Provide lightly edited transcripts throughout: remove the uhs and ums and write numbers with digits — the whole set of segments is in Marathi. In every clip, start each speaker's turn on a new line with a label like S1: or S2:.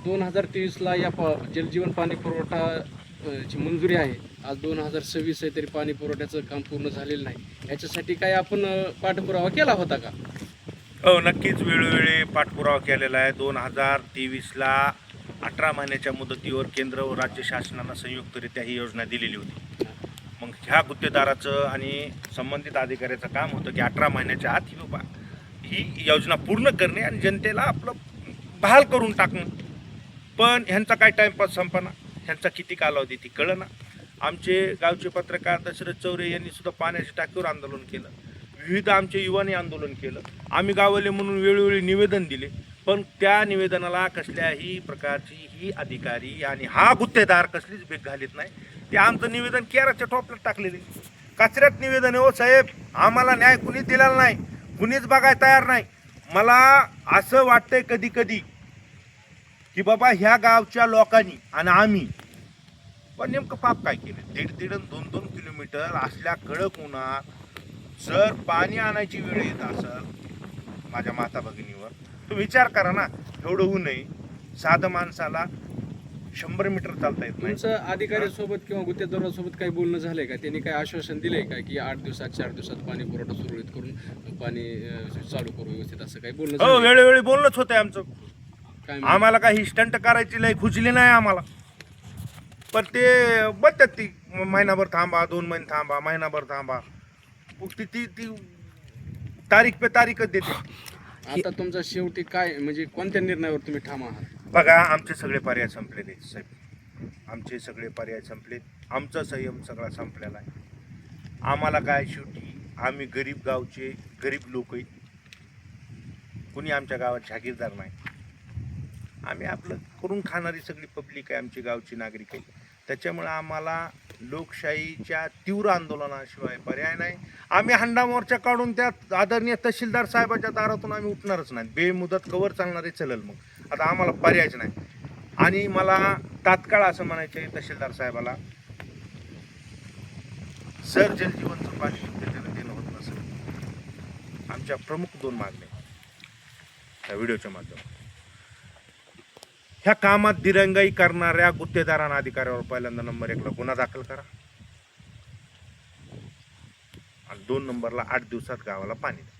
S1: 2023ला या जलजीवन पाणी पुरवठा ची मंजुरी आहे. आज 2026 आहे तरी पाणी पुरवठ्याचं काम पूर्ण झालेलं नाही. याच्यासाठी काय आपण पाठपुरावा केला होता का?
S2: हो, नक्कीच वेळोवेळी पाठपुरावा केलेला आहे. 2023ला 18 महिन्याच्या मुदतीवर केंद्र व राज्य शासनानं संयुक्तरित्या ही योजना दिलेली होती. मग ह्या गुत्तेदाराचं आणि संबंधित अधिकाऱ्याचं काम होतं की 18 महिन्याच्या आत ही योजना पूर्ण करणे आणि जनतेला आपलं बहाल करून टाकणं. पण ह्यांचा काय टाईमपास संपना, ह्यांचा किती कालावधी ती कळना. आमचे गावचे पत्रकार दशरथ चौरे यांनी सुद्धा पाण्याच्या टाकीवर आंदोलन केलं. विविध आमच्या युवांनी आंदोलन केलं. आम्ही गावले म्हणून वेळोवेळी निवेदन दिले, पण त्या निवेदनाला कसल्याही प्रकारची ही अधिकारी आणि हा गुत्तेदार कसलीच भीक घालीत नाही. ते आमचं निवेदन केराच्या टोपल्यात टाकलेले, कचऱ्यात निवेदन आहे. हो साहेब, आम्हाला न्याय कुणीच दिलेला नाही, कुणीच बघायला तयार नाही. मला असं वाटतंय कधी कधी की बाबा ह्या गावच्या लोकांनी आणि आम्ही पण नेमकं पाप काय केलं. 1.5 आणि 2-2 किलोमीटर असल्या कडक उन्हात जर पाणी आणायची वेळ येत असेल माझ्या माता भगिनीवर, तुम्ही विचार करा ना. एवढं ऊन आहे, साधं माणसाला 100 मीटर चालता येत नाही.
S1: तुमचं अधिकाऱ्यासोबत किंवा गुत्तेदारासोबत काही बोलणं झालंय का? त्यांनी काही आश्वासन दिलंय का की 8 दिवसात 4 दिवसात पाणी पुरवठा सुरळीत करून पाणी चालू करू व्यवस्थित, असं काही बोलणं
S2: हो,
S1: झालंय?
S2: वेळोवेळी बोलणंच होतंय आमचं.
S1: काय
S2: आम्हाला काही स्टंट करायची लय खुजली नाही आम्हाला. पण ते बघतात ती महिनाभर थांबा, 2 महिने थांबा, महिनाभर थांबा, ती ती ती तारीख पे तारीखच देते.
S1: आता तुमचा शेवटी काय, म्हणजे कोणत्या निर्णयावर तुम्ही ठाम आहात?
S2: बघा, आमचे सगळे पर्याय संपलेले साहेब, आमचे सगळे पर्याय संपलेत. आमचा संयम सगळा संपलेला आहे. आम्हाला काय, शेवटी आम्ही गरीब गावचे गरीब लोक आहेत. कुणी आमच्या गावात जागीरदार नाही. आम्ही आपलं करून खाणारी सगळी पब्लिक आहे, आमची गावची नागरिक आहे. त्याच्यामुळे आम्हाला लोकशाहीच्या तीव्र आंदोलनाशिवाय पर्याय नाही. आम्ही हंडा मोर्चा काढून त्यात आदरणीय तहसीलदार साहेबाच्या दारातून आम्ही उठणारच नाही. बेमुदत कवर चालणारे चलल. मग आता आम्हाला पर्यायच नाही. आणि मला तात्काळ असं म्हणायचं आहे तहसीलदार साहेबाला, जर जलजीवनचं पाणी शुद्धतेनं देणं होत नसेल, आमच्या प्रमुख 2 मागण्या या व्हिडिओच्या माध्यमातून. ह्या कामात दिरंगाई करणाऱ्या गुत्तेदारांना अधिकाऱ्यावर पहिल्यांदा नंबर 1ला गुन्हा दाखल करा आणि 2 नंबरला 8 दिवसात गावाला पाणी द्या.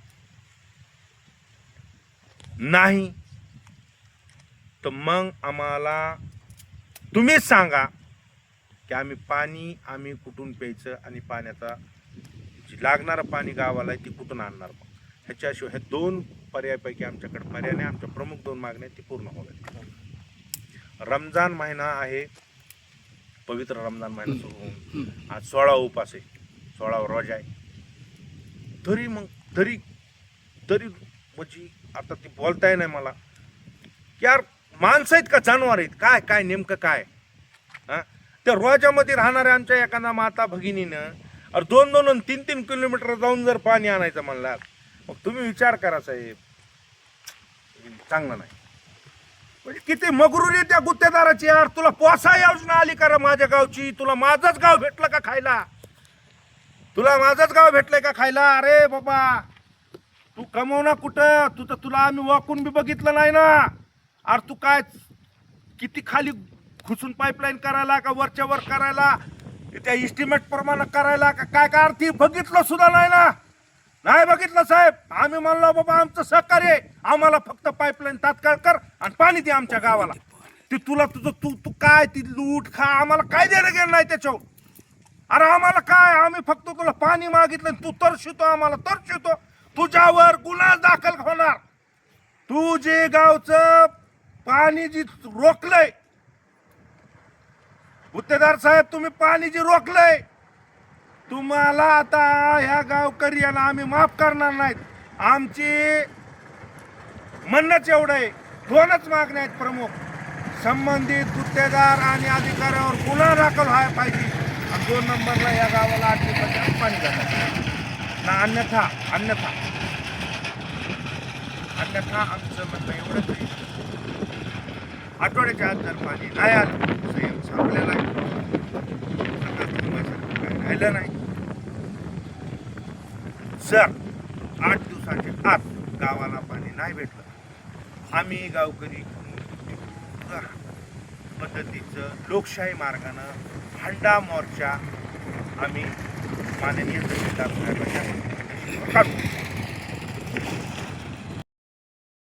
S2: नाही तर मग आम्हाला तुम्हीच सांगा की आम्ही कुठून प्यायचं आणि पाण्याचा जी लागणारं पाणी गावाला आहे ती कुठून आणणार. मग ह्याच्याशिवाय हे 2 पर्यायापैकी आमच्याकडे पर्याय नाही. आमच्या प्रमुख 2 मागण्या ती पूर्ण होणार. रमजान महिना आहे, पवित्र रमजान महिना सुरू होऊन आज 16 उपास आहे, 16 रोजा आहे. तरी म्हणजे आता ती बोलताय नाही मला, यार माणसं आहेत का जानवर आहेत? काय काय नेमकं काय? त्या रोजामध्ये राहणाऱ्या आमच्या एखाद्या माता भगिनीनं 2-2 आणि 3-3 किलोमीटर जाऊन जर पाणी आणायचं म्हणलं, मग तुम्ही विचार करा साहेब, चांगलं नाही. म्हणजे किती मगरुरी त्या गुत्तेदाराची. यार, तुला पोसा योजना आली का माझ्या गावची? तुला माझंच गाव भेटलं का खायला? तुला माझंच गाव भेटलंय का खायला? अरे बाबा, तू कमवना कुठं? तुला आम्ही वाकून बी बघितलं नाही ना. अरे तू काय किती खाली खुसून पाईपलाईन करायला का वरच्या वर करायला, त्या इस्टिमेट प्रमाणे करायला का काय काय अर्थी बघितलं सुद्धा नाही ना. नाही बघितलं साहेब. आम्ही म्हणलो बाबा आमचं सहकार्य, आम्हाला फक्त पाईपलाईन तात्काळ कर आणि पाणी दे आमच्या गावाला. ती तुला तू काय ती लूट खा, आम्हाला काय देणं घेणं नाही त्याच्यावर. अरे आम्हाला काय, आम्ही फक्त तुला पाणी मागितलं, तू तरशितो, आम्हाला तरशितो. तुझ्यावर गुन्हा दाखल होणार. तू जे गावचं पाणी जी रोखलंय, गुत्तेदार साहेब, तुम्ही पाणी जी रोखलंय, तुम्हाला आता ह्या गावकऱ्यांना आम्ही माफ करणार नाहीत. आमची म्हणणंच एवढं आहे, 2च मागण्या आहेत प्रमुख. संबंधित गुत्तेदार आणि अधिकाऱ्यावर गुन्हा दाखल व्हायला पाहिजे आणि 2 नंबरला या गावाला 8 दिवसात पाणी द्यायला ना. अन्यथा आमचं म्हणणं एवढंच आहे, आठवड्याच्या आत जर पाणी नाही आलं, संयम संपलेला आहे, काय राहिलं नाही. जर 8 दिवसाच्या आत गावाला पाणी नाही भेटलं, आम्ही गावकरी पद्धतीचं लोकशाही मार्गानं हंडा मोर्चा आम्ही माननीय तहसीलदार साहेबांच्या काढू.